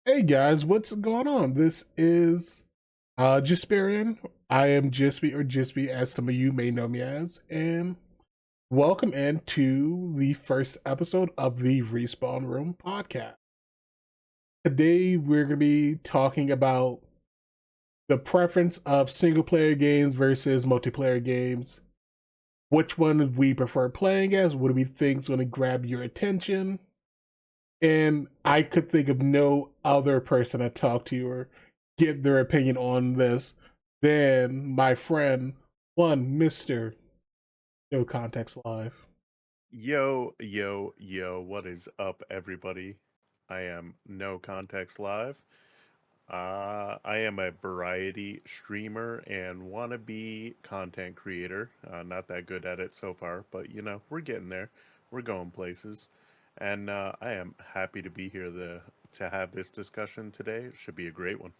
Hey guys, what's going on? This is Jispyrian. I am Jispy or Jispy as some of you may know me as, and welcome into the first episode of the Respawn Room podcast. Today we're gonna be talking about the preference of single player games versus multiplayer games. Which one we prefer playing as? What do we think is gonna grab your attention? And I could think of no other person to talk to or get their opinion on this than my friend, one Mr. No Context Live. Yo, yo, yo, what is up, everybody? I am No Context Live. I am a variety streamer and wannabe content creator. Not that good at it so far, but we're getting there. We're going places. And I am happy to be here to have this discussion today. It should be a great one.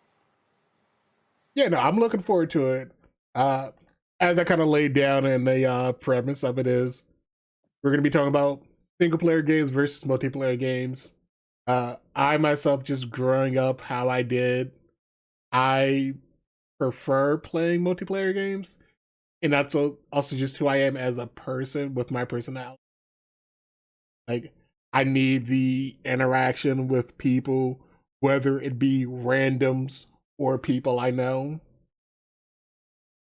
Yeah, no, I'm looking forward to it. Uh, as I kind of laid down in the premise of it is, we're going to be talking about single player games versus multiplayer games. I myself, just growing up how I did, I prefer playing multiplayer games, and that's also just who I am as a person with my personality. Like, I need the interaction with people, whether it be randoms or people I know.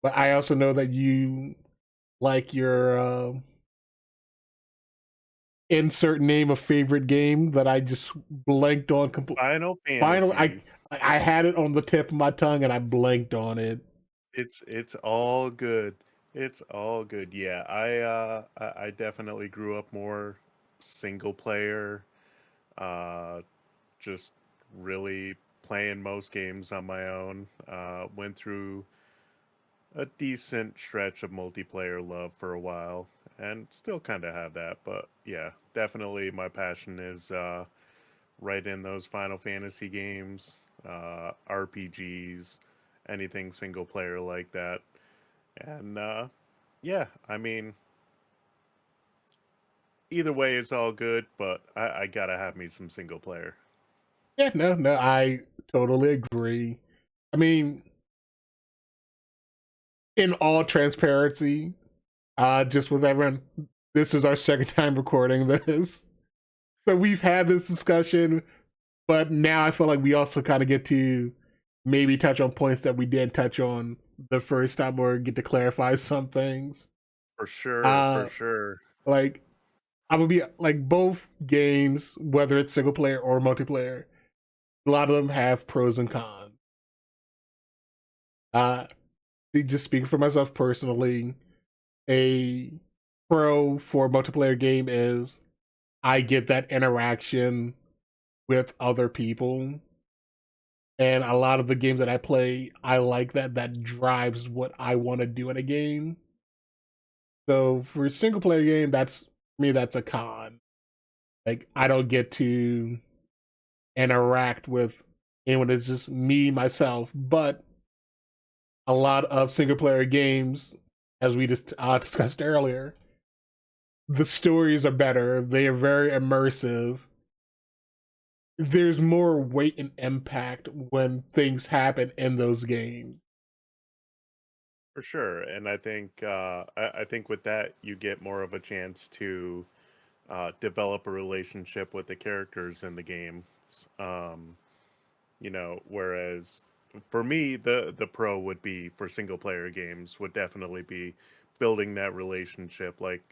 But I also know that you like your insert name of favorite game that I just blanked on. Final Finally, I Fantasy. I had it on the tip of my tongue and I blanked on it. It's all good. It's all good. Yeah, I definitely grew up more single player. Uh, just really playing most games on my own. Went through a decent stretch of multiplayer love for a while, and still kind of have that. But yeah, definitely my passion is right in those Final Fantasy games, RPGs, anything single player like that. And yeah, I mean, either way, it's all good, but I gotta have me some single player. Yeah, no, I totally agree. I mean, in all transparency, just with everyone, this is our second time recording this. So we've had this discussion, but now I feel like we also kind of get to maybe touch on points that we didn't touch on the first time or get to clarify some things. For sure, for Uh sure. like I'm gonna be like both games, whether it's single player or multiplayer, a lot of them have pros and cons. Uh just speaking for myself personally, a pro for multiplayer game is I get that interaction with other people. And a lot of the games that I play, I like that drives what I want to do in a game. So for a single player game, that's me, that's a con. Like I don't get to interact with anyone. It's just me, myself. But a lot of single player games, as we just discussed earlier, the stories are better. They are very immersive. There's more weight and impact when things happen in those games. For sure, and I think I think with that you get more of a chance to develop a relationship with the characters in the games. Um, whereas for me, the pro would be for single player games would definitely be building that relationship, like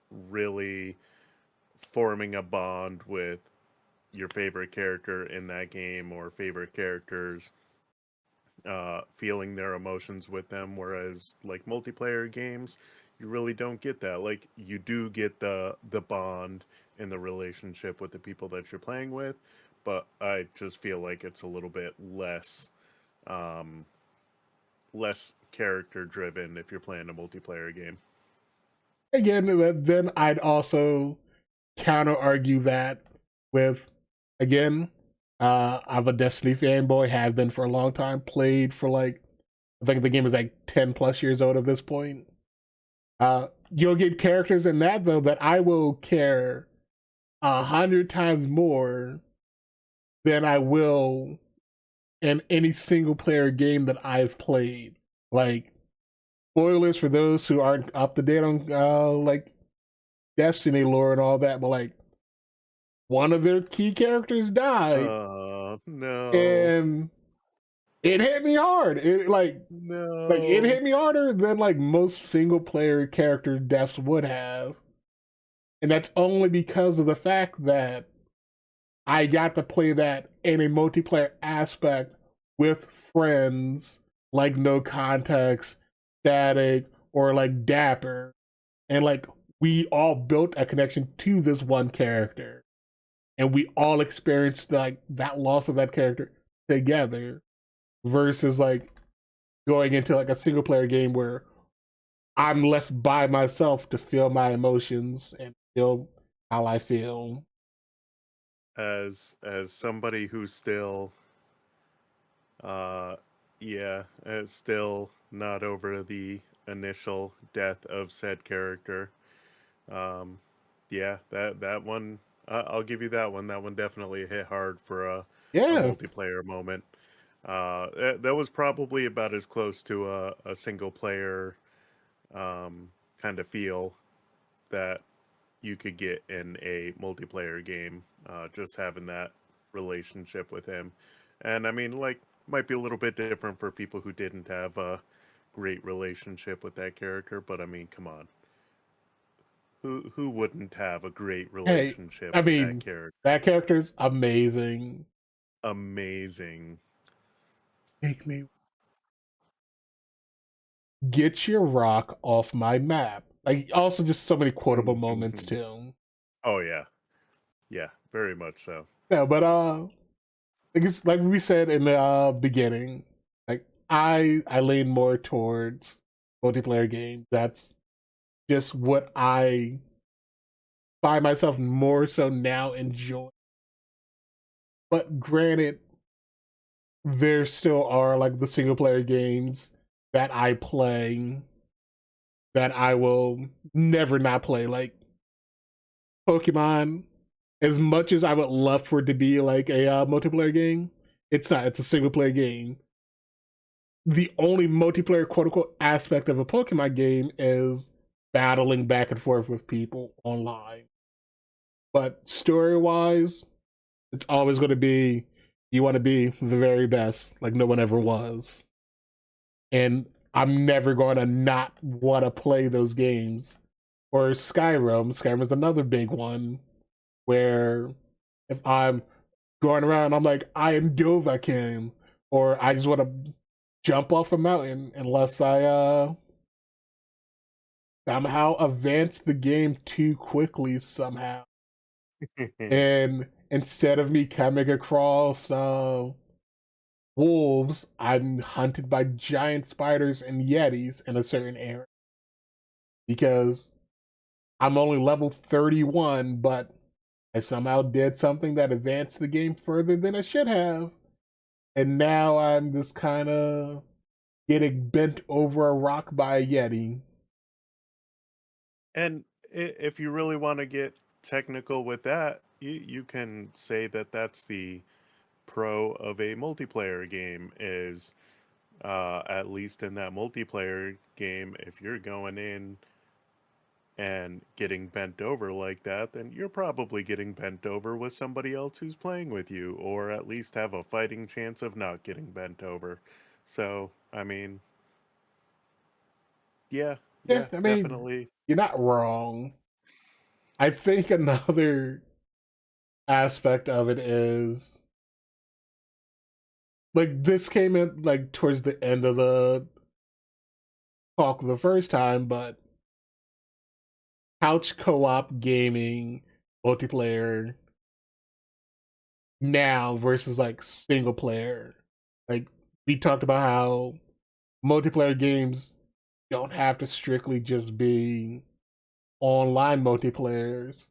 really forming a bond with your favorite character in that game or favorite characters, feeling their emotions with them. Whereas like multiplayer games, you really don't get that. Like you do get the bond and the relationship with the people that you're playing with, but I just feel like it's a little bit um, less character driven if you're playing a multiplayer game. Again, then I'd also counter argue that with, again, I'm a Destiny fanboy, have been for a long time, played for like, I think the game is like 10 plus years old at this point. You'll get characters in that though that I will care 100 times more than I will in any single player game that I've played. Like, spoilers for those who aren't up to date on like Destiny lore and all that, but like one of their key characters died, No. and it hit me hard. It No. hit me harder than like most single player character deaths would have, and that's only because of the fact that I got to play that in a multiplayer aspect with friends like No Context, Static, or like Dapper. And like we all built a connection to this one character. And we all experienced like that loss of that character together versus like going into like a single player game where I'm left by myself to feel my emotions and feel how I feel. As somebody who's still uh yeah, still not over the initial death of said character. Um yeah, that one I'll give you that one. That one definitely hit hard for a Yeah. multiplayer moment. That was probably about as close to a single player kind of feel that you could get in a multiplayer game. Just having that relationship with him, and I mean, like, might be a little bit different for people who didn't have a great relationship with that character. But I mean, come on, who wouldn't have a great Hey, relationship I with that mean, character? that character's amazing. Amazing. Make me get your rock off my map. Like also just so many quotable moments too. Oh yeah, yeah, very much so. Yeah, but like it's like we said in the beginning, like I lean more towards multiplayer games. That's just what I find myself more so now enjoy. But granted, there still are like the single player games that I play that I will never not play. Like Pokemon, as much as I would love for it to be like a multiplayer game, it's not. It's a single player game. The only multiplayer quote unquote aspect of a Pokemon game is battling back and forth with people online. But story wise, it's always going to be you want to be the very best, like no one ever was. And I'm never going to not want to play those games. Or Skyrim. Skyrim is another big one where if I'm going around, I'm like, I am Dovahkiin, or I just want to jump off a mountain unless I somehow advance the game too quickly somehow. And instead of me coming across wolves, I'm hunted by giant spiders and yetis in a certain area because I'm only level 31, but I somehow did something that advanced the game further than I should have. And now I'm just kind of getting bent over a rock by a Yeti. And if you really want to get technical with that, you can say that that's the pro of a multiplayer game is at least in that multiplayer game, if you're going in and getting bent over like that, then you're probably getting bent over with somebody else who's playing with you, or at least have a fighting chance of not getting bent over. So, I mean, yeah, Yeah, yeah, I mean, definitely. you're not wrong. I think another aspect of it is like this came in like towards the end of the talk the first time, but couch co-op gaming multiplayer now versus like single player. Like we talked about how multiplayer games don't have to strictly just be online multiplayers.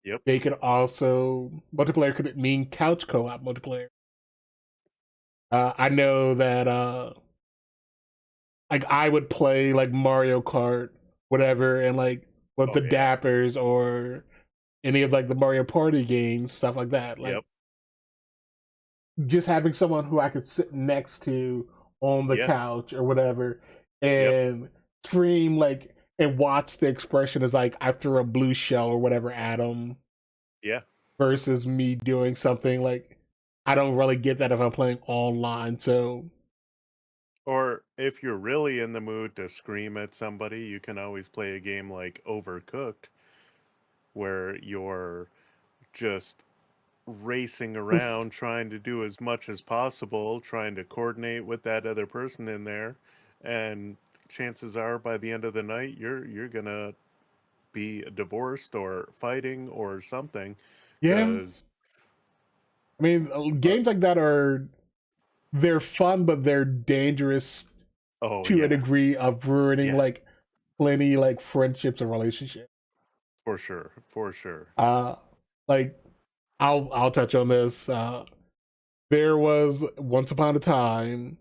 Yep. They could also multiplayer could mean couch co-op multiplayer. I know that like I would play like Mario Kart, whatever, and like with the Oh, yeah. Dappers or any of like the Mario Party games, stuff like that. Like Yep. just having someone who I could sit next to on the Yeah. couch or whatever Yep. and stream like and watch the expression as like I threw a blue shell or whatever at them Yeah. versus me doing something like I don't really get that if I'm playing online. So Or if you're really in the mood to scream at somebody, you can always play a game like Overcooked, where you're just racing oof, around trying to do as much as possible, trying to coordinate with that other person in there, and chances are by the end of the night you're gonna be divorced or fighting or something, yeah. because I mean, games like that are they're fun, but they're dangerous oh to a yeah, degree of ruining yeah, like plenty like friendships and relationships. for sure, for sure. Uh, like I'll touch on this. There was once upon a time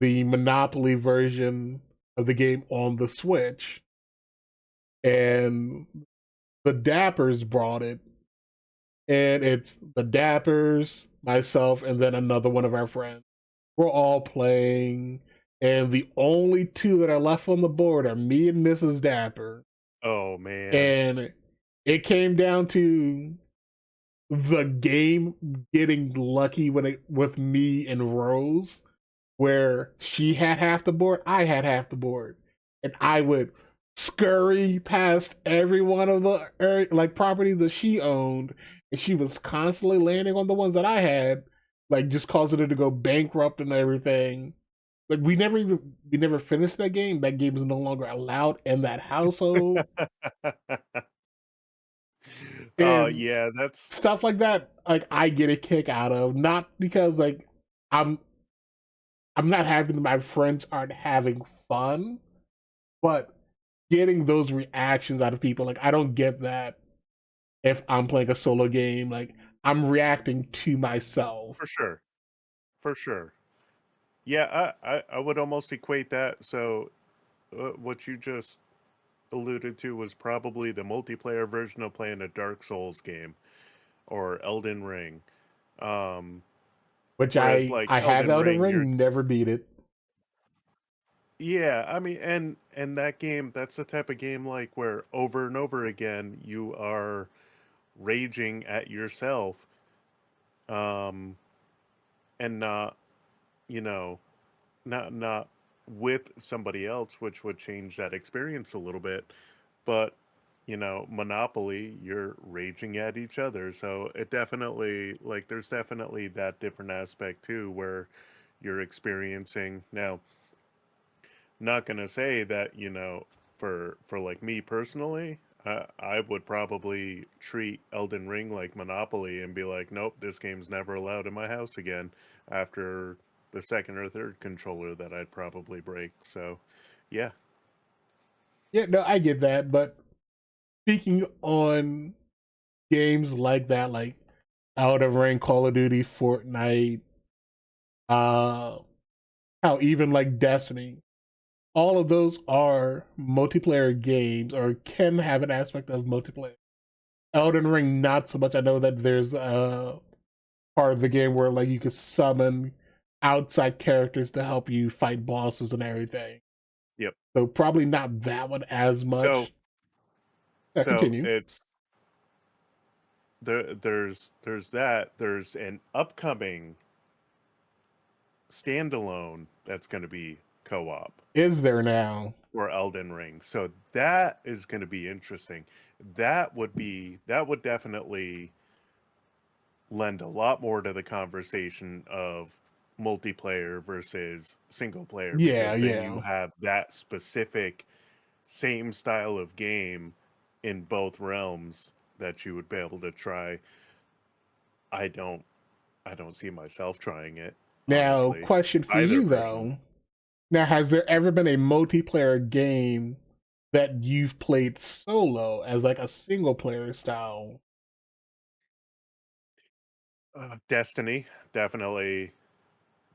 the Monopoly version of the game on the Switch, and the Dappers brought it, and it's the Dappers, myself, and then another one of our friends. We're all playing, and the only two that are left on the board are me and Mrs. Dapper. Oh man. And it came down to the game getting lucky when it with me and Rose, where she had half the board, I had half the board, and I would scurry past every one of the like properties that she owned, and she was constantly landing on the ones that I had, like just causing her to go bankrupt and everything. Like we never finished that game. That game is no longer allowed in that household, Oh and yeah, that's stuff like that. Like I get a kick out of, not because like I'm I'm not having my friends aren't having fun, but getting those reactions out of people. Like I don't get that if I'm playing a solo game. Like I'm reacting to myself. for sure, for sure. Yeah, I would almost equate that. So what you just alluded to was probably the multiplayer version of playing a Dark Souls game or Elden Ring. Um, Which whereas I like I have Elden Elden Ring, you're Ring, never beat it. yeah, I mean, and that game, that's the type of game like where over and over again you are raging at yourself, um, and not, you know, not with somebody else, which would change that experience a little bit. But Monopoly, you're raging at each other, so it definitely like there's definitely that different aspect too, where you're experiencing now. Not gonna say that for like me personally, I would probably treat Elden Ring like Monopoly and be like, nope, this game's never allowed in my house again after the second or third controller that I'd probably break. So, yeah, Yeah, no, I get that. But speaking on games like that, like Elden Ring, Call of Duty, Fortnite, uh, how even like Destiny, all of those are multiplayer games or can have an aspect of multiplayer. Elden Ring, not so much. I know that there's a part of the game where like you could summon outside characters to help you fight bosses and everything. yep. So probably not that one as So much. Yeah, so continue. it's there's that there's an upcoming standalone that's going to be co-op Is there now? or Elden Ring. So that is going to be interesting. That would definitely lend a lot more to the conversation of multiplayer versus single player, Yeah, because then you yeah. have that specific same style of game in both realms that you would be able to try. I don't I don't see myself trying it, Now, honestly. question for Either you version. though. Now, has there ever been a multiplayer game that you've played solo as like a single player style? Destiny, definitely,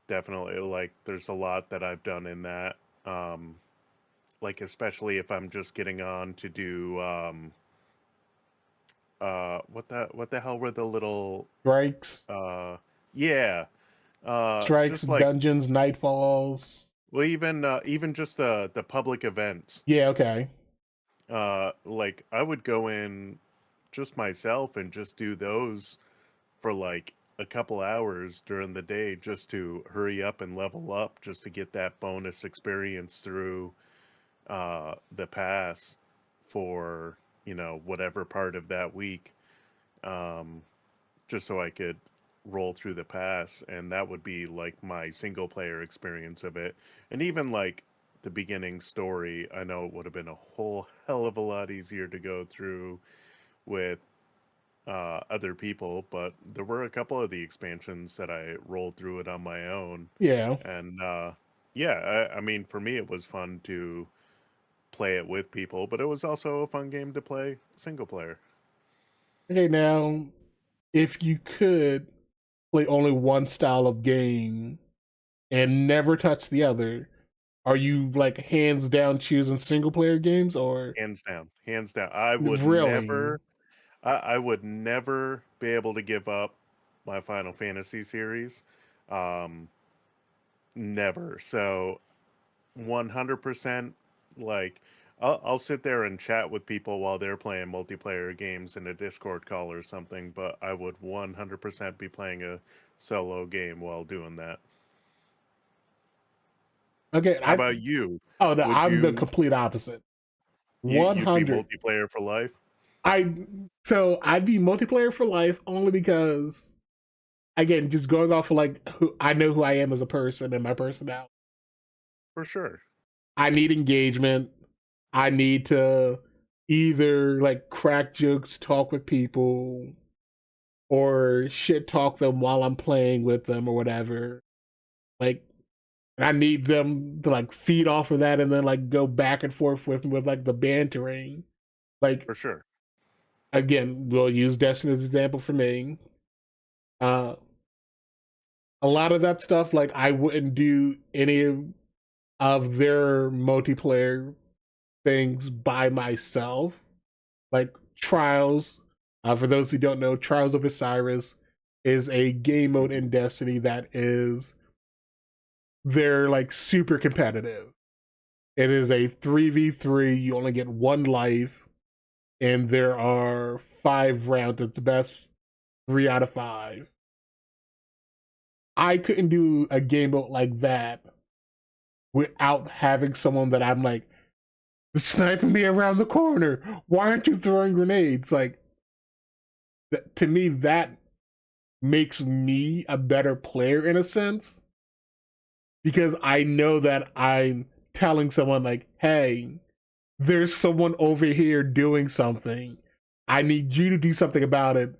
definitely. Like, there's a lot that I've done in that. Um, like, especially if I'm just getting on to do what the hell were the little Strikes? uh Yeah, Strikes, just like dungeons, nightfalls. well, even just the public events. Yeah, okay. Like I would go in just myself and just do those for like a couple hours during the day just to hurry up and level up just to get that bonus experience through the pass for, whatever part of that week. Um, just so I could roll through the pass, and that would be like my single player experience of it. And even like the beginning story, I know it would have been a whole hell of a lot easier to go through with other people, but there were a couple of the expansions that I rolled through it on my own. Yeah. And yeah, I mean, for me, it was fun to play it with people, but it was also a fun game to play single player. Okay, now if you could play only one style of game and never touch the other, are you like hands down choosing single player games or Hands down, hands down. I would really? never I would never be able to give up my Final Fantasy series. Um, Never. So 100% like I'll sit there and chat with people while they're playing multiplayer games in a Discord call or something, but I would 100% be playing a solo game while doing that. Okay, How I about you? oh no, Would I'm the you complete opposite. you'd be 100. multiplayer for life? I so I'd be multiplayer for life only because again, just going off of like who I know who I am as a person and my personality. For sure. I need engagement. I need to either like crack jokes, talk with people, or shit talk them while I'm playing with them or whatever. Like I need them to like feed off of that and then like go back and forth with me with like the bantering. Like For sure. again, we'll use Destiny as an example for me. Uh a lot of that stuff, like I wouldn't do any of their multiplayer things by myself. Like Trials, for those who don't know, Trials of Osiris is a game mode in Destiny that is they're like super competitive. It is a 3v3, you only get one life, and there are 5 rounds. It's the best 3 out of 5. I couldn't do a game mode like that without having someone that I'm like, sniping me around the corner. Why aren't you throwing grenades? Like, to me, that makes me a better player in a sense because I know that I'm telling someone like, "Hey, there's someone over here doing something. I need you to do something about it.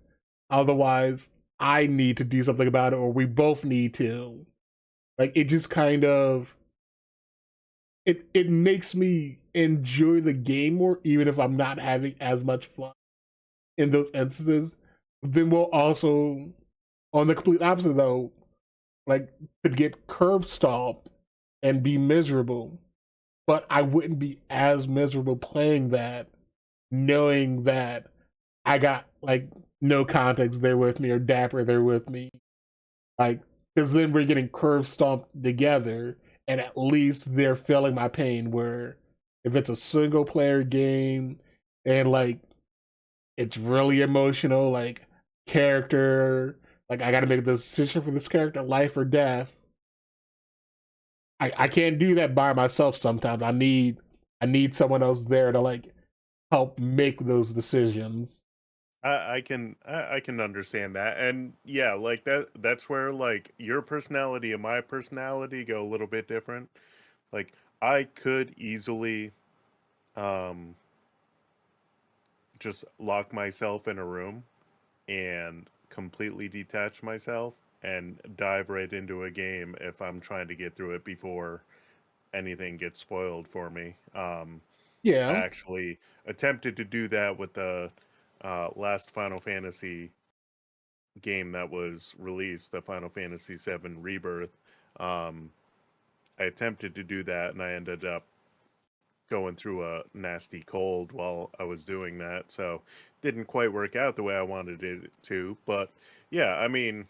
Otherwise, I need to do something about it, or we both need to." Like, it just kind of it makes me enjoy the game more, even if I'm not having as much fun in those instances. Then we'll also, on the complete opposite though, like could get curb stomped and be miserable. But I wouldn't be as miserable playing that, knowing that I got like no context there with me or Dapper there with me. Like, because then we're getting curb stomped together, and at least they're feeling my pain. Where if it's a single player game and like it's really emotional, like character, like I got to make the decision for this character, life or death. I can't do that by myself. Sometimes I need someone else there to like help make those decisions. I can understand that. And yeah, like that's where like your personality and my personality go a little bit different. Like I could easily um just lock myself in a room and completely detach myself and dive right into a game if I'm trying to get through it before anything gets spoiled for me. I Yeah, actually attempted to do that with the last Final Fantasy game that was released, the Final Fantasy VII Rebirth. Um, I attempted to do that, and I ended up going through a nasty cold while I was doing that. So didn't quite work out the way I wanted it to. But yeah, I mean,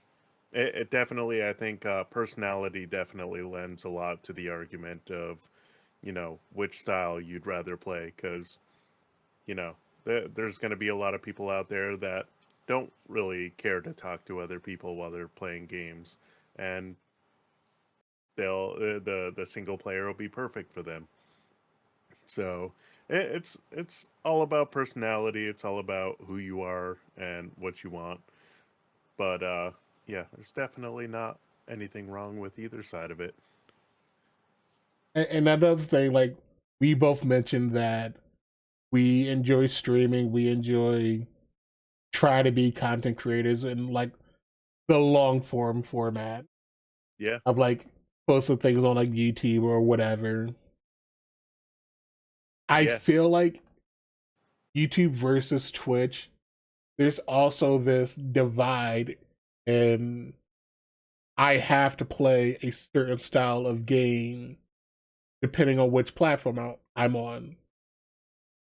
It definitely, I think, personality definitely lends a lot to the argument of, which style you'd rather play. Because, you know, there's going to be a lot of people out there that don't really care to talk to other people while they're playing games. And the single player will be perfect for them. So it's all about personality. It's all about who you are and what you want. But yeah, there's definitely not anything wrong with either side of it. And another thing, like we both mentioned that we enjoy streaming, we enjoy try to be content creators in like the long form format Yeah, of like posting things on like YouTube or whatever. I yeah, feel like YouTube versus Twitch, there's also this divide, and I have to play a certain style of game depending on which platform I'm on.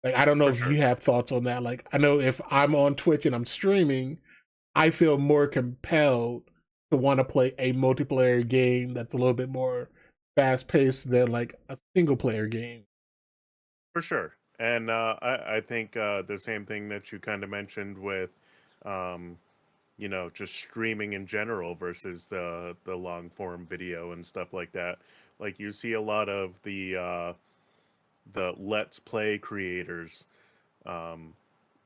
Like, I don't know for if you sure, have thoughts on that. Like, I know if I'm on Twitch and I'm streaming, I feel more compelled to want to play a multiplayer game that's a little bit more fast paced than like a single player game. for sure. And I think the same thing that you kind of mentioned with, um, just streaming in general versus the long form video and stuff like that. Like you see a lot of the let's play creators um,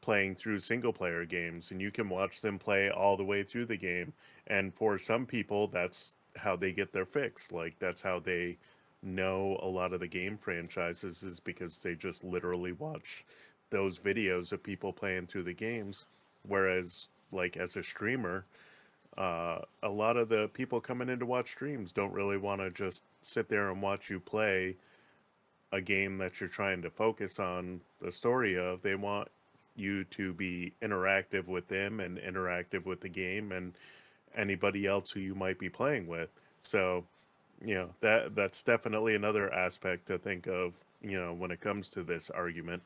playing through single player games, and you can watch them play all the way through the game. And for some people, that's how they get their fix. Like, that's how they know a lot of the game franchises, is because they just literally watch those videos of people playing through the games. Whereas, like, as a streamer, a lot of the people coming in to watch streams don't really want to just sit there and watch you play a game that you're trying to focus on the story of. They want you to be interactive with them and interactive with the game and anybody else who you might be playing with. So, that's definitely another aspect to think of, when it comes to this argument.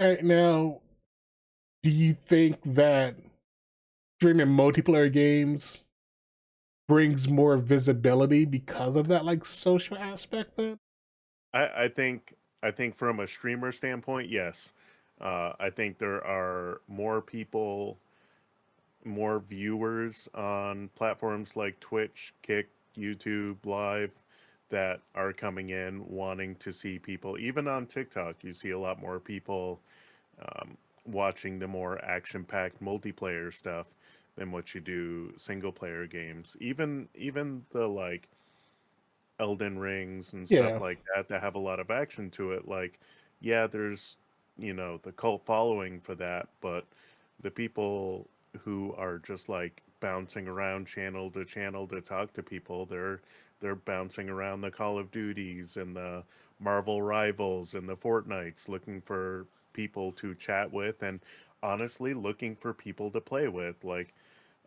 Right now, do you think that streaming multiplayer games brings more visibility because of that like social aspect then? I think from a streamer standpoint, yes. I think there are more people, more viewers on platforms like Twitch, Kick, YouTube Live that are coming in wanting to see people. Even on TikTok, you see a lot more people um, watching the more action-packed multiplayer stuff than what you do single-player games. Even the like Elden Rings and stuff Yeah. like that that have a lot of action to it. Like, yeah, there's the cult following for that, but the people who are just like bouncing around channel to channel to talk to people, they're bouncing around the Call of Duties and the Marvel Rivals and the Fortnites looking for people to chat with and honestly looking for people to play with. Like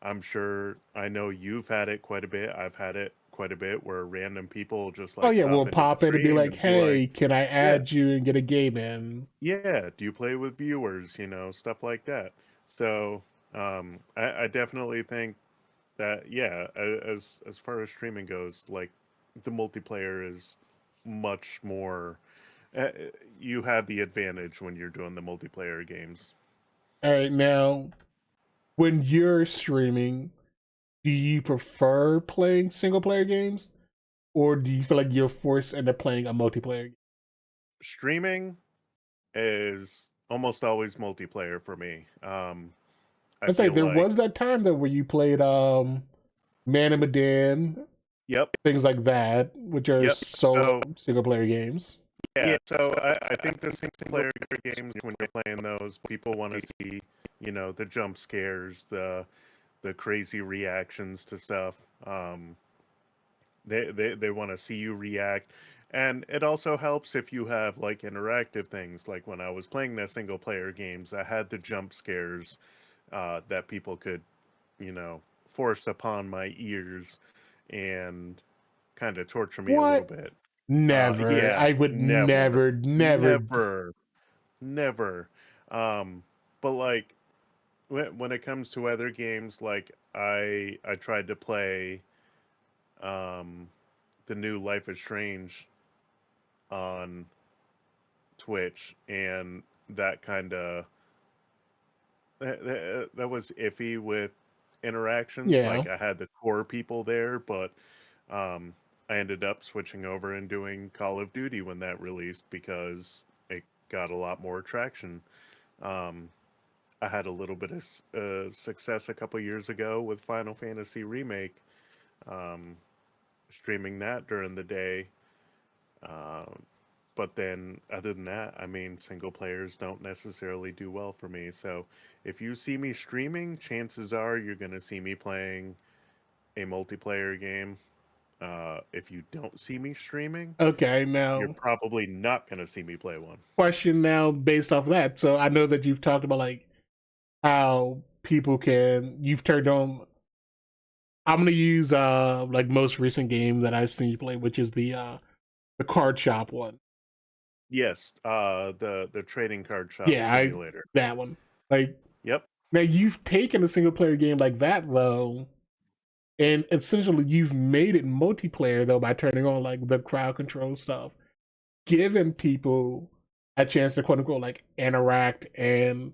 I'm sure I know you've had it quite a bit. I've had it quite a bit where random people just Oh like yeah, stop we'll into the pop in and be stream like, and be like, "Hey, can I "Yeah, add you and get a game in?" yeah, do you play with viewers?" Stuff like that. So I definitely think that yeah, as far as streaming goes, like the multiplayer is much more. Uh, you have the advantage when you're doing the multiplayer games. All right, now when you're streaming, do you prefer playing single player games, or do you feel like you're forced into playing a multiplayer game? Streaming is almost always multiplayer for me. I Let's say feel there like, was that time though where you played Man and Medan, yep, things like that, which are yep. solo So single player games. yeah, so I think the single player games when you're playing those, people want to see, the jump scares, the crazy reactions to stuff. They want to see you react, and it also helps if you have like interactive things. Like when I was playing the single player games, I had the jump scares that people could, force upon my ears and kind of torture me a little What? bit. Never. Yeah, I would never, never. never, never. Um, but like when it comes to other games, like I tried to play um, the new Life is Strange on Twitch, and that kind of that was iffy with interactions. Yeah. Like I had the core people there, but um, I ended up switching over and doing Call of Duty when that released because it got a lot more traction. Um, I had a little bit of success a couple years ago with Final Fantasy Remake, um, streaming that during the day. Um, but then, other than that, I mean, single players don't necessarily do well for me. So, if you see me streaming, chances are you're going to see me playing a multiplayer game. If you don't see me streaming, Okay, you're now probably not going to see me play one. question now based off of that. So I know that you've talked about like how people can you've turned on. I'm gonna use like most recent game that I've seen you play, which is the card shop one. Yes, the trading card shop Yeah, I simulator. that one. Like Yep, now you've taken a single player game like that though, and essentially you've made it multiplayer though by turning on like the crowd control stuff, giving people a chance to quote unquote like interact and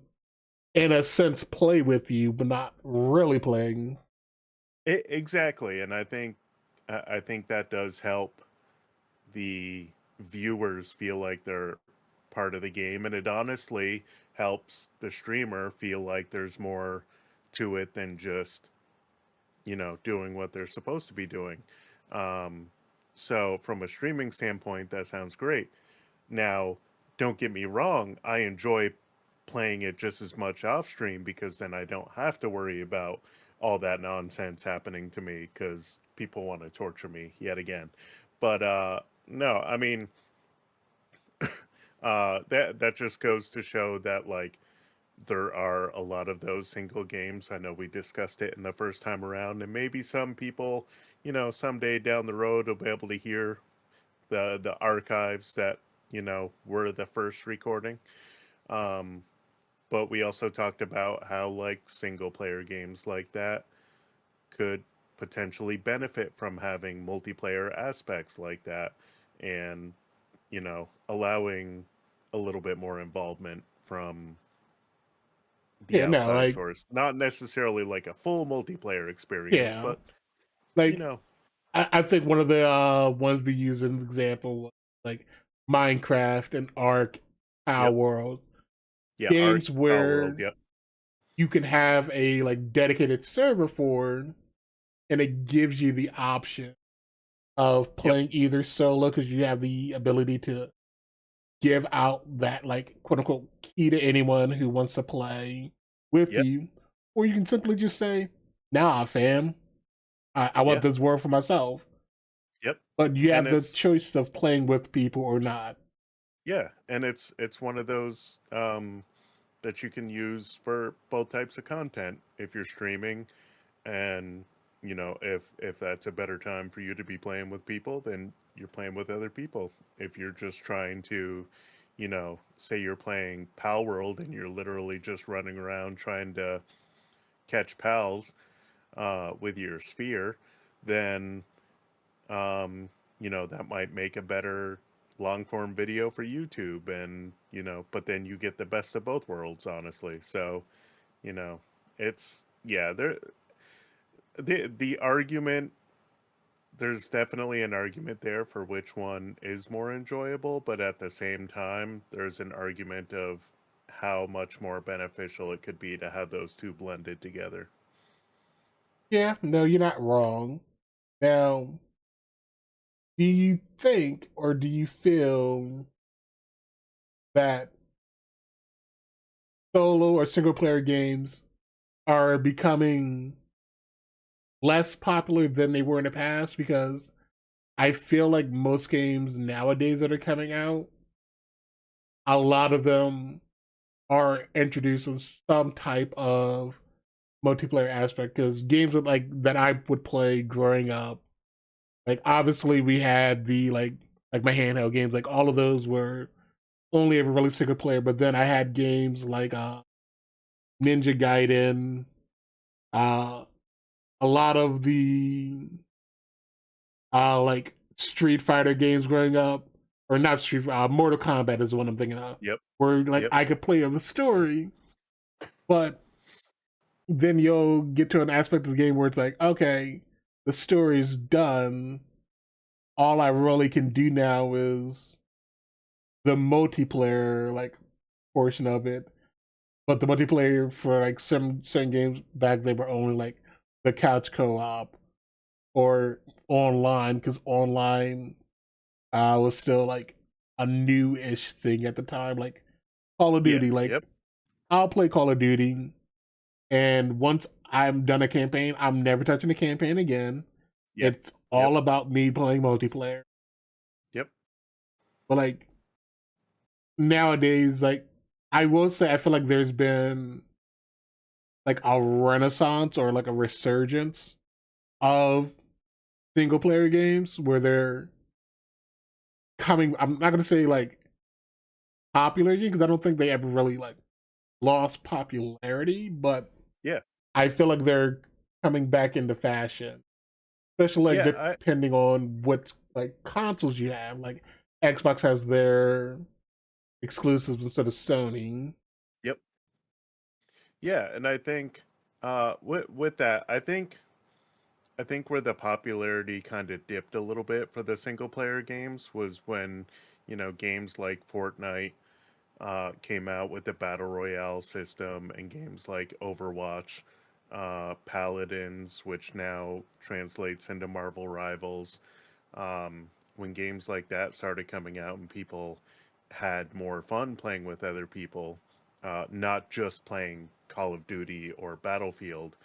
in a sense play with you, but not really playing. exactly. And I think that does help the viewers feel like they're part of the game, and it honestly helps the streamer feel like there's more to it than just doing what they're supposed to be doing. um, so from a streaming standpoint, that sounds great. Now, don't get me wrong, I enjoy playing it just as much off stream because then I don't have to worry about all that nonsense happening to me because people want to torture me yet again. But no, I mean, that just goes to show that like there are a lot of those single games. I know we discussed it in the first time around, and maybe some people, someday down the road will be able to hear the archives that were the first recording. Um, but we also talked about how like single player games like that could potentially benefit from having multiplayer aspects like that, and allowing a little bit more involvement from the Yeah, no, outside like source. Not necessarily like a full multiplayer experience, yeah, but you like know, I think one of the ones we use as an example was like Minecraft and Ark, Power yep, World yeah, Arc, games Power World, where yep, you can have a like dedicated server for, and it gives you the option of yep, playing either solo because you have the ability to give out that like quote unquote key to anyone who wants to play with yep, you, or you can simply just say, "Nah, fam, I want yeah, this world for myself." yep, But you and have the it's choice of playing with people or not. yeah, and it's one of those that you can use for both types of content if you're streaming, and if that's a better time for you to be playing with people, then you're playing with other people. If you're just trying to say you're playing Pal World and you're literally just running around trying to catch pals with your sphere, then that might make a better long form video for YouTube, and but then you get the best of both worlds, honestly. So, you know, it's yeah, the argument there's definitely an argument there for which one is more enjoyable, but at the same time, there's an argument of how much more beneficial it could be to have those two blended together. Yeah, no, you're not wrong. Now, do you think or do you feel that solo or single player games are becoming less popular than they were in the past? Because I feel like most games nowadays that are coming out, a lot of them are introducing some type of multiplayer aspect. Because games with, like that I would play growing up, like obviously we had the like my handheld games, like all of those were only ever really single player. But then I had games like Ninja Gaiden, uh, a lot of the like Street Fighter games growing up, or not Street Mortal Kombat is the one I'm thinking of, Yep. where like Yep. I could play the story, but then you'll get to an aspect of the game where it's like, okay, the story's done. All I really can do now is the multiplayer like portion of it. But the multiplayer for like some certain games back then were only like the couch co-op or online, because online was still like a new-ish thing at the time. Like Call of Yeah. Duty, like Yep. I'll play Call of Duty, and once I'm done a campaign, I'm never touching the campaign again. Yeah. It's Yep. all about me playing multiplayer. Yep. But like nowadays, like I will say, I feel like there's been like a renaissance or like a resurgence of single player games where they're coming. I'm not gonna say like popular again, because I don't think they ever really like lost popularity, but Yeah. I feel like they're coming back into fashion, especially like Yeah. depending on what like consoles you have. Like Xbox has their exclusives instead of Sony. Yep. Yeah, and I think with that, I think where the popularity kind of dipped a little bit for the single player games was when, games like Fortnite came out with the battle royale system, and games like Overwatch, Paladins, which now translates into Marvel Rivals. When games like that started coming out and people had more fun playing with other people, not just playing Call of Duty or Battlefield,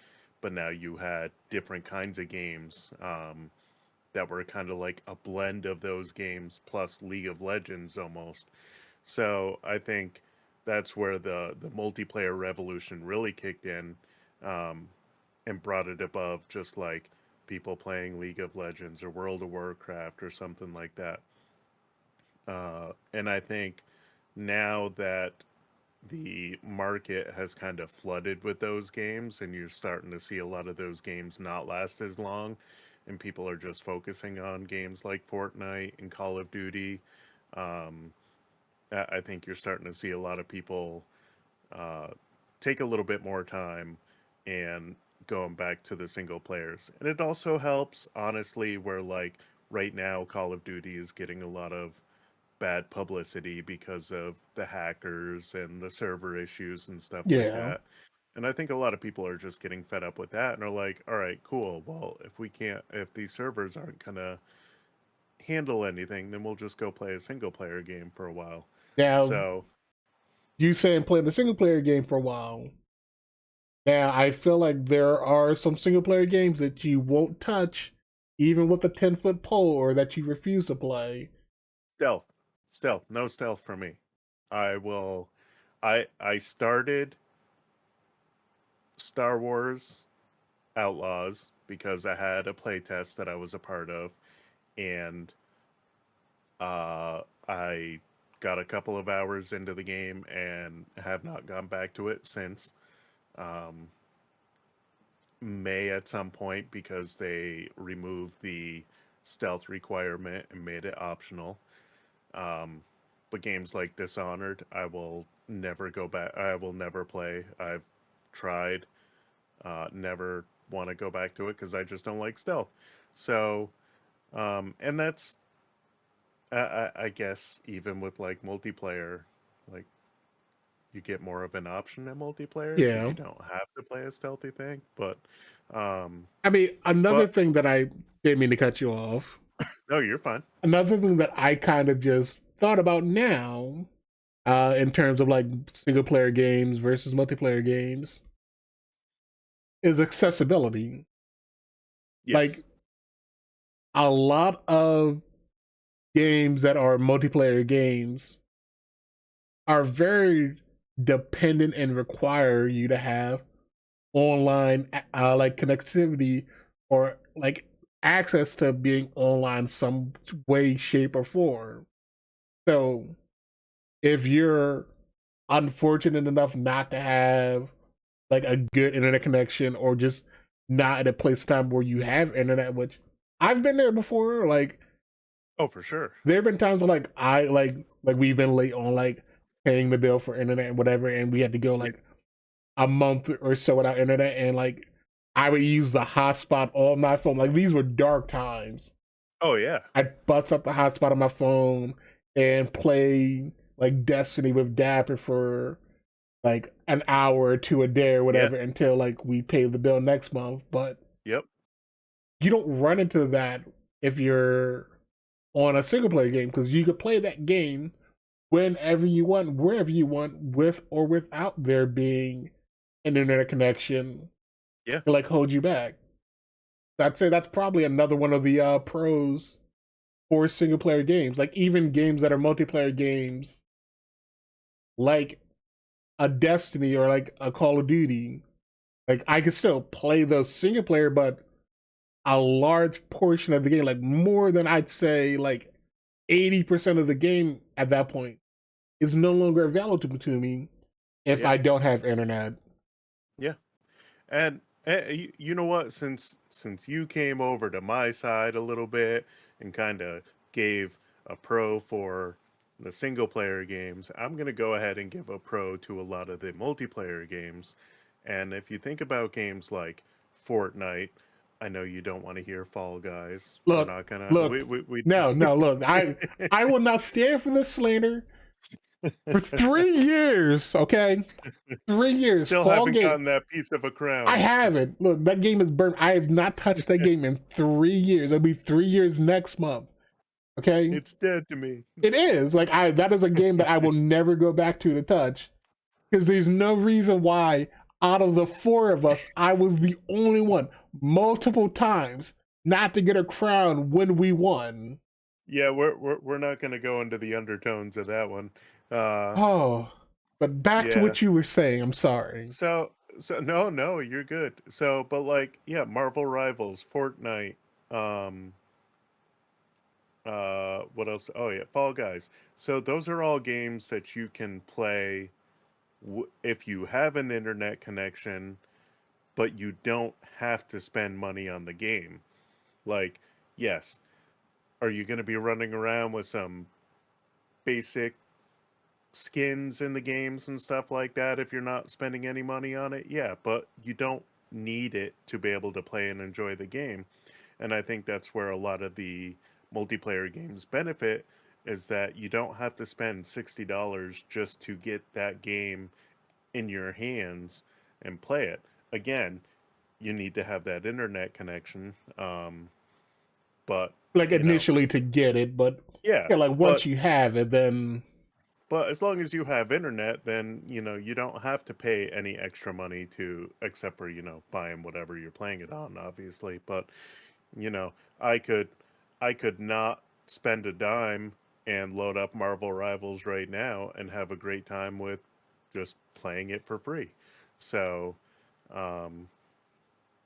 but now you had different kinds of games that were kind of like a blend of those games plus League of Legends almost. So I think that's where the multiplayer revolution really kicked in, um, and brought it above just like people playing League of Legends or World of Warcraft or something like that. And I think now that the market has kind of flooded with those games, and you're starting to see a lot of those games not last as long, and people are just focusing on games like Fortnite and Call of Duty. Um, I think you're starting to see a lot of people uh, take a little bit more time and going back to the single players. And it also helps, honestly, where like right now, Call of Duty is getting a lot of bad publicity because of the hackers and the server issues and stuff like Yeah. that. And I think a lot of people are just getting fed up with that and are like, all right, cool. Well, if these servers aren't going to handle anything, then we'll just go play a single player game for a while. Now So, you saying playing the single player game for a while. Now I feel like there are some single player games that you won't touch, even with a 10-foot pole, or that you refuse to play. stealth. Stealth. No stealth for me. I will I started Star Wars Outlaws because I had a playtest that I was a part of, and I got a couple of hours into the game and have not gone back to it since. Um, may at some point because they removed the stealth requirement and made it optional. Um, but games like Dishonored, I will never go back. I will never play. I've tried, never want to go back to it because I just don't like stealth. So, and that's, I guess, even with like multiplayer, like you get more of an option in multiplayer because Yeah. you don't have to play a stealthy thing. Um, I mean, another but thing that I didn't mean to cut you off. no, you're fine. Another thing that I kind of just thought about now, in terms of like single player games versus multiplayer games, is accessibility. Yes. Like a lot of games that are multiplayer games are very dependent and require you to have online like connectivity, or like access to being online some way, shape, or form. So if you're unfortunate enough not to have like a good internet connection, or just not at a place time where you have internet, which I've been there before. Like Oh, for sure. there have been times where like I like we've been late on like paying the bill for internet and whatever, and we had to go Yeah. like a month or so without internet, and like I would use the hotspot on my phone. Like these were dark times. Oh yeah. I'd bust up the hotspot on my phone and play like Destiny with Dapper for like an hour or two a day or Yeah. whatever until like we pay the bill next month. But Yep. you don't run into that if you're on a single player game, because you could play that game whenever you want, wherever you want, with or without there being an internet connection Yeah. to like hold you back. I'd say that's probably another one of the pros for single player games. Like even games that are multiplayer games, like a Destiny or like a Call of Duty, like I could still play those single player, but a large portion of the game, like more than I'd say like 80% of the game at that point, is no longer available to me if Yeah. I don't have internet. Yeah. And you know what? Since you came over to my side a little bit and kind of gave a pro for the single player games, I'm gonna go ahead and give a pro to a lot of the multiplayer games. And if you think about games like Fortnite, I know you don't want to hear Fall Guys. We're Look, not gonna. look, We no, look, I will not stand for this slander for 3 years. Okay, 3 years. still Fall haven't game. gotten that piece of a I crown. haven't. Look, that game is burnt. I have not touched that game in 3 years. It'll be 3 years next month. Okay, It's dead to me. it is like I. That is a game that I will never go back to touch, because there's no reason why out of the four of us, I was the only one multiple times not to get a crown when we won. Yeah, we're not gonna go into the undertones of that one. Uh, Oh, but back to yeah. what you were saying. I'm sorry. So no, you're good. So, but like, yeah, Marvel Rivals, Fortnite, um, what else? Oh yeah, Fall Guys. So those are all games that you can play if you have an internet connection, but you don't have to spend money on the game. Like, yes, are you going to be running around with some basic skins in the games and stuff like that if you're not spending any money on it? Yeah, but you don't need it to be able to play and enjoy the game. And I think that's where a lot of the multiplayer games benefit, is that you don't have to spend $60 just to get that game in your hands and play it. Again, you need to have that internet connection. But Like you know, initially to get it, but yeah, yeah, like once but you have it, then but as long as you have internet, then you don't have to pay any extra money to, except for buying whatever you're playing it on, obviously. But you know, I could I could not spend a dime and load up Marvel Rivals right now and have a great time with just playing it for free. So, um,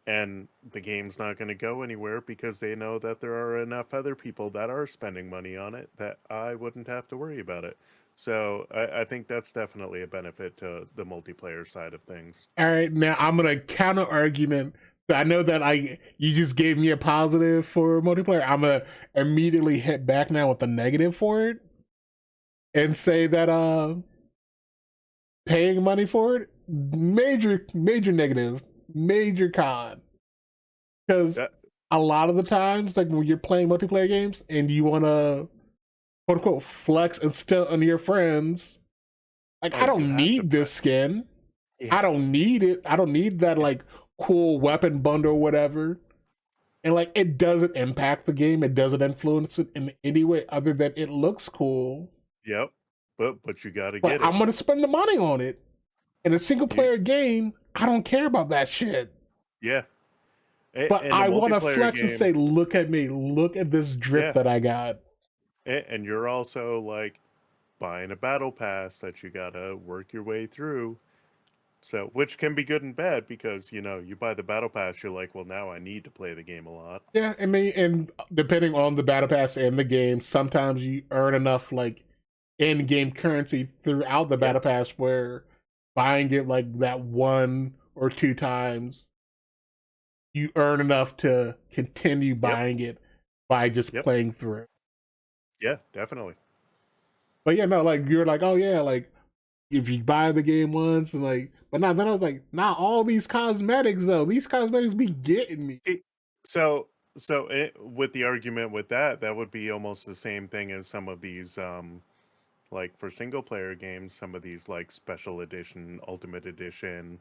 and the game's not going to go anywhere because they know that there are enough other people that are spending money on it that I wouldn't have to worry about it. So I think that's definitely a benefit to the multiplayer side of things. all right. Now I'm gonna counter argument. I know that I you just gave me a positive for multiplayer. I'm gonna immediately hit back now with a negative for it and say that paying money for it, major negative, major con. Because That a lot of the times, like when you're playing multiplayer games and you want to quote unquote flex and still on your friends, like oh, I you don't have to need play. this skin. Yeah. I don't need it. I don't need that Yeah. like cool weapon bundle or whatever. And like it doesn't impact the game. It doesn't influence it in any way other than it looks cool. Yep. But you got to But get it. I'm gonna spend the money on it. In a single You player game, I don't care about that shit. yeah. But In a I want to multiplayer flex and say, game, look at me, look at this drip yeah. that I got. And you're also like buying a battle pass that you got to work your way through. So, which can be good and bad because, you buy the battle pass, you're like, well, now I need to play the game a lot. Yeah, I mean, and depending on the battle pass and the game, sometimes you earn enough like in-game currency throughout the Yeah. battle pass where buying it like that one or 2 times, you earn enough to continue Yep. buying it by just Yep. playing through it. Yeah, definitely. But yeah, no, like you're like, oh yeah, like if you buy the game once and like, but now then I was like, not all these cosmetics though. These cosmetics be getting me. It- So with the argument with that, that would be almost the same thing as some of these like for single player games, some of these like special edition, ultimate edition,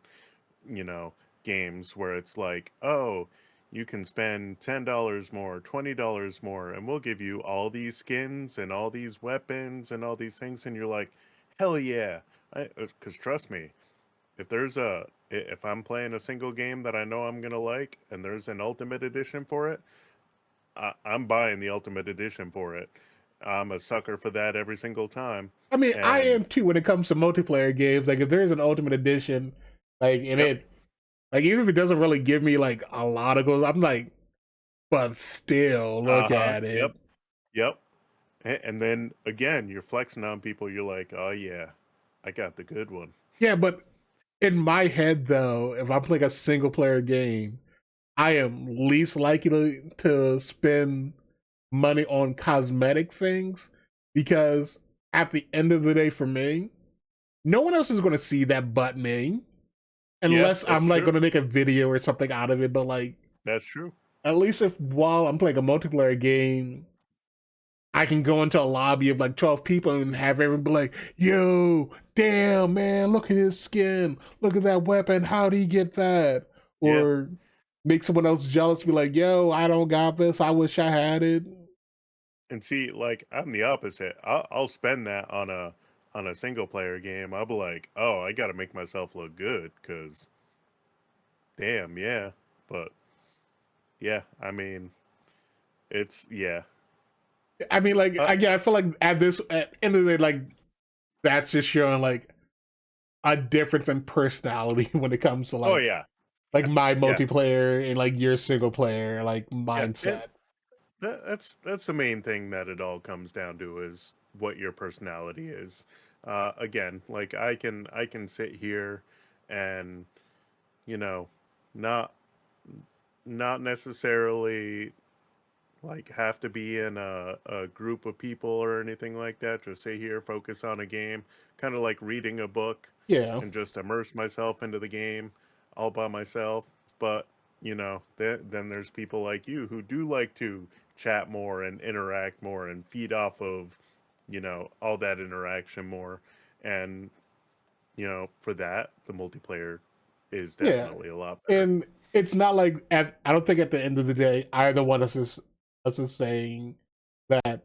you know, games where it's like, oh, you can spend $10 more, $20 more, and we'll give you all these skins and all these weapons and all these things, and you're like, hell yeah. Because trust me, if I'm playing a single game that I know I'm gonna like, and there's an ultimate edition for it, I'm buying the ultimate edition for it. I'm a sucker for that every single time. I mean, I And am too when it comes to multiplayer games. Like if there's an ultimate edition, like in yep, it, like even if it doesn't really give me like a lot of goals, I'm like, but still uh look huh, at yep, it. yep. And then again, you're flexing on people. You're like, oh yeah, I got the good one. Yeah, but in my head though, if I'm playing a single player game, I am least likely to spend money on cosmetic things because at the end of the day, for me, no one else is going to see that but me, Yeah, unless that's I'm like true. going to make a video or something out of it. But like, That's true. at least if while I'm playing a multiplayer game, I can go into a lobby of like 12 people and have everyone be like, yo, damn, man, look at his skin. Look at that weapon. How'd he get that? Yeah. Or make someone else jealous, be like, yo, I don't got this. I wish I had it. And see, like I'm the opposite. I'll spend that on a single player game. I'll be like, oh, I got to make myself look good because damn, yeah. But yeah, I mean, it's yeah. I mean, like, Uh, I feel like at end of the day, like, that's just showing like a difference in personality when it comes to oh like yeah, my yeah, multiplayer and like your single player like yeah. And mindset. that's the main thing that it all comes down to is what your personality is. Again, like I can sit here and you know not not necessarily like have to be in a group of people or anything like that. Just sit here, focus on a game, kind of like reading a book, Yeah, and just immerse myself into the game all by myself. But then there's people like you who do like to chat more and interact more and feed off of all that interaction more. And for that, the multiplayer is yeah, definitely a lot better. and it's not like I don't think at the end of the day either one of us is saying that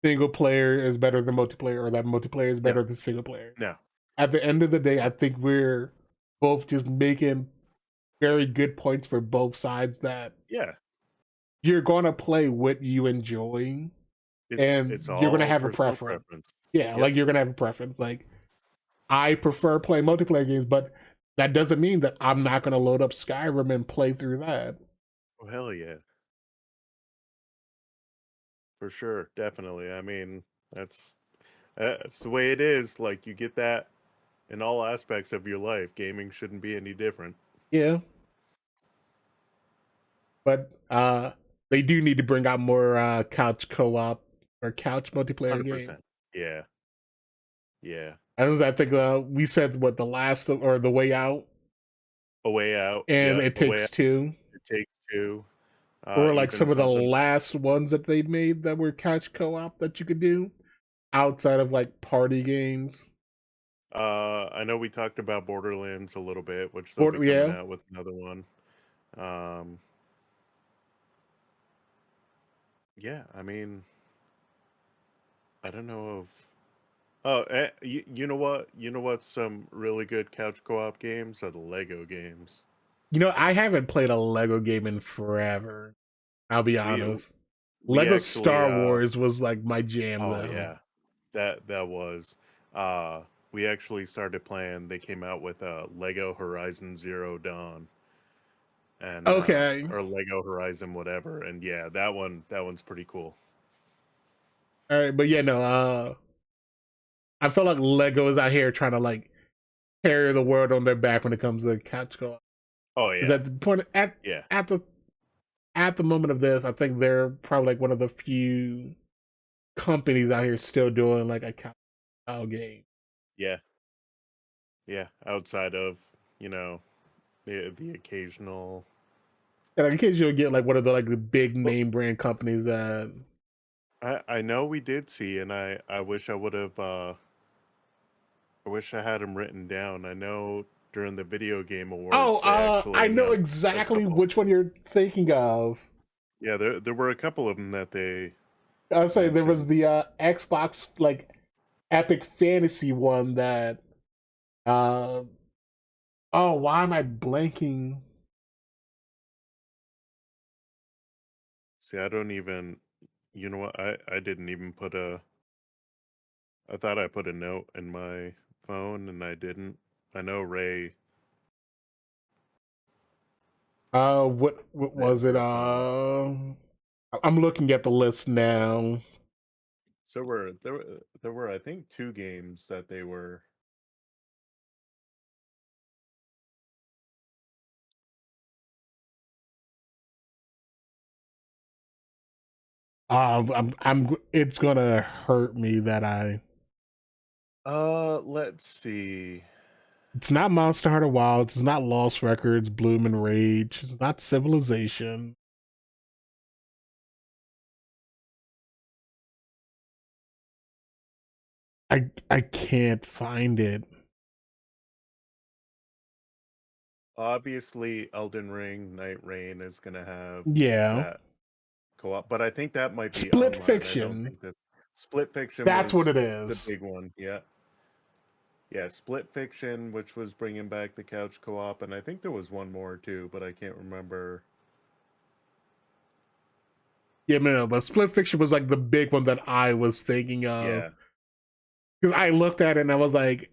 single player is better than multiplayer or that multiplayer is No, better than single player. no, At the end of the day, I think we're both just making very good points for both sides that yeah. you're going to play what you enjoy and It's you're going to all have a personal preference. preference. Yeah, Yep. like you're going to have a preference. Like I prefer playing multiplayer games, but that doesn't mean that I'm not going to load up Skyrim and play through that. Oh hell yeah. For sure, definitely. I mean, that's that's the way it is. Like you get that in all aspects of your life. Gaming shouldn't be any different. Yeah, but they do need to bring out more couch co-op or couch multiplayer game. 100%. Yeah. Yeah. I think we said what the last or the way out, A way out. and Yeah. it A way takes out. two, It takes two. or like Even some of the something. last ones that they made that were couch co-op that you could do outside of like party games. I know we talked about Borderlands a little bit, which they'll be Or coming yeah, out with another one. Um, yeah. I mean, I don't know of. Oh, you know what? You know what? Some really good couch co-op games are the Lego games. I haven't played a Lego game in forever. I'll be We honest. we Lego actually Star Wars was like my jam oh though. yeah, that was uh we actually started playing. They came out with Lego Horizon Zero Dawn and Okay. or Lego Horizon whatever. And yeah, that one's pretty cool. All right, but yeah, no, I feel like Lego is out here trying to like carry the world on their back when it comes to couch co-op. Oh Is yeah, at the point yeah, at the at the moment of this, I think they're probably like one of the few companies out here still doing like a style game. yeah, yeah. Outside of you know the occasional. And like, in case you'll get like one of the like the big Well, name brand companies that. I know we did see, and I wish I would have. I wish I had them written down. I know during the video game Oh, awards they I actually know announced a exactly couple. which one you're thinking of. Yeah, there were a couple of them that they I was saying there was mentioned. the Xbox like Epic Fantasy one that. Uh, oh, why am I blanking? See, I don't even. You know what? I didn't even put a. I thought I put a note in my phone, and I didn't. I know Ray What was it? never found. I'm looking at the list now. So there were I think two games that they were. It's gonna hurt me that I. Let's see. It's not Monster Hunter Wilds. It's not Lost Records, Bloom and Rage. It's not Civilization. I can't find it. Obviously, Elden Ring, Night Rain is gonna have Yeah, that co-op, but I think that might be Split online. I don't Fiction. think that Split Fiction That's what was it the is. big one. Yeah. Yeah, Split Fiction, which was bringing back the couch co-op, and I think there was one more too, but I can't remember. Yeah, no, but Split Fiction was like the big one that I was thinking of Yeah. because I looked at it and I was like,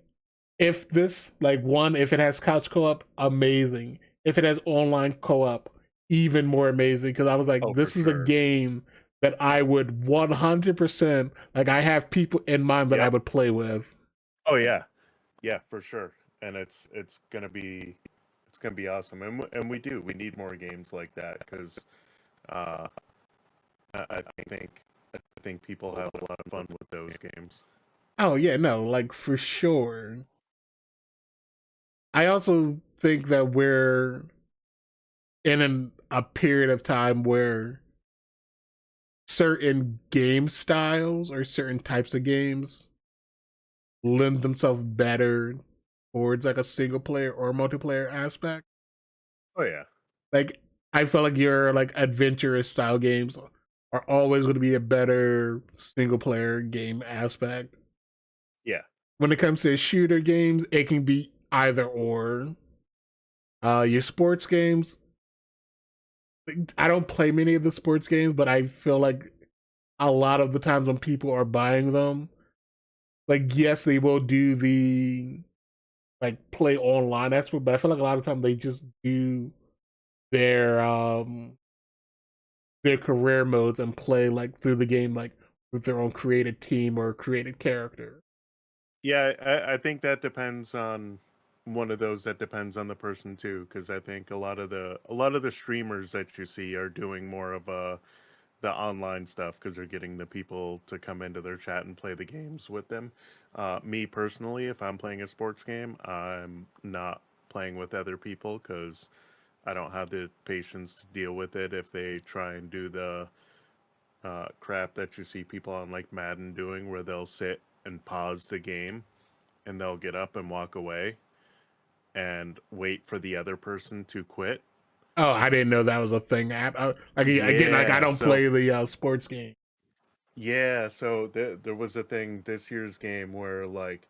if this like one, if it has couch co-op, amazing. If it has online co-op, even more amazing. Because I was like, Oh, for this is a sure. game that I would 100% like. I have people in mind that I Yep. would play with. Oh yeah. Yeah, for sure. And it's gonna be awesome, and and we do. We need more games like that because uh, I think I think people have a lot of fun with those games. Oh yeah, no, like for sure. I also think that we're in a period of time where certain game styles or certain types of games lend themselves better towards like a single player or multiplayer aspect. Oh yeah, Like I feel like your like adventurous style games are always going to be a better single player game aspect. yeah, When it comes to shooter games, it can be either or. Your sports games, I don't play many of the sports games, but I feel like a lot of the times when people are buying them, like yes, they will do the like play online aspect, but I feel like a lot of time they just do their their career modes and play like through the game like with their own created team or created character. yeah. I think that depends on one of those that depends on the person too, because I think a lot of the streamers that you see are doing more of the online stuff because they're getting the people to come into their chat and play the games with them. Me personally, if I'm playing a sports game, I'm not playing with other people because I don't have the patience to deal with it if they try and do the crap that you see people on like Madden doing, where they'll sit and pause the game and they'll get up and walk away and wait for the other person to quit. Oh, I didn't know that was a thing. Like again, like I Yeah, don't so play the sports game. there was a thing this year's game where like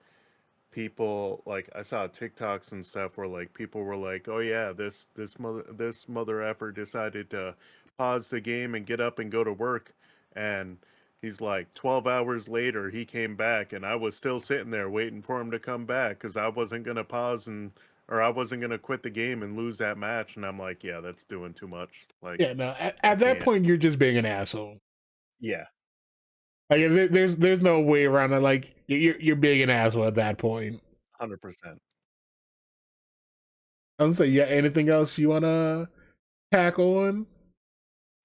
people like I saw TikToks and stuff where like people were like, "Oh yeah, this mother effer decided to pause the game and get up and go to work." And he's like 12 hours later he came back and I was still sitting there waiting for him to come back cuz I wasn't going to pause and or I wasn't going to quit the game and lose that match, and I'm like, "Yeah, that's doing too much." Like Yeah, no. I At that can't. point, you're just being an asshole. Yeah, Like there's no way around it. Like you're being an asshole at that point. 100%. I'm say, yeah. Anything else you wanna tack on?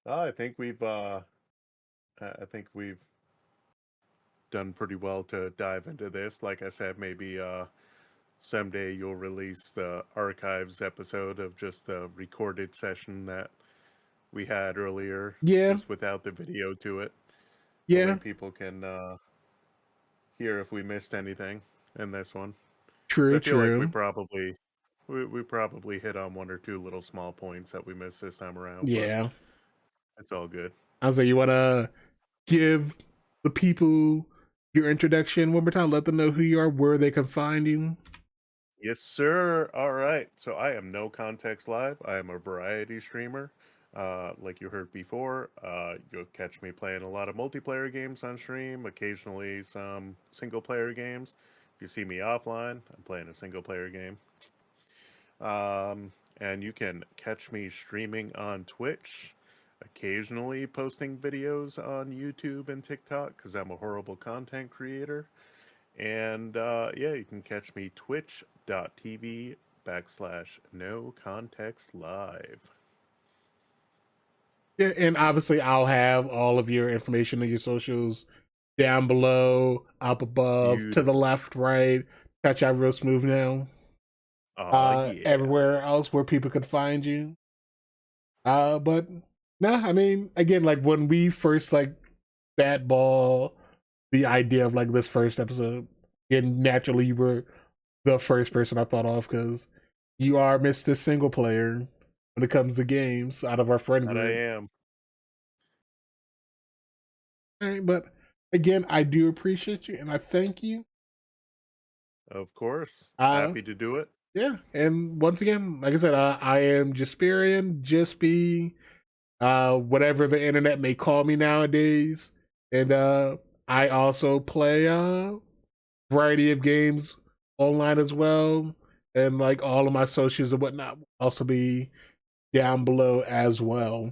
I think we've done pretty well to dive into this. Like I said, maybe someday you'll release the archives episode of just the recorded session that we had earlier, Yeah, just without the video to it. That way yeah. people can hear if we missed anything in this one. Because True, I feel like we true. probably we probably hit on one or two little small points that we missed this time around, but Yeah. it's all good. I was like, you wanna give the people your introduction one more time? Let them know who you are, where they can find you. Yes, sir. All right. So I am No Context Live. I am a variety streamer. Like you heard before, you'll catch me playing a lot of multiplayer games on stream, occasionally some single player games. If you see me offline, I'm playing a single player game. And you can catch me streaming on Twitch, occasionally posting videos on YouTube and TikTok because I'm a horrible content creator. And yeah, you can catch me twitch.tv/ no context live. Yeah, and obviously I'll have all of your information on your socials down below, up above, to the Beautiful. left, right. Catch out real smooth now. Aw, yeah. Everywhere else where people could find you. But nah, I mean, again, like when we first like bat ball the idea of like this first episode, and naturally you were the first person I thought of because you are Mr. Single Player when it comes to games out of our friend That I group. am. Right, but again, I do appreciate you and I thank you. Of course. Uh Happy to do it. yeah, and once again, like I said, I am Jispyrian, Jispy, whatever the internet may call me nowadays. And I also play variety of games online as well. And like all of my socials and whatnot will also be down below as well.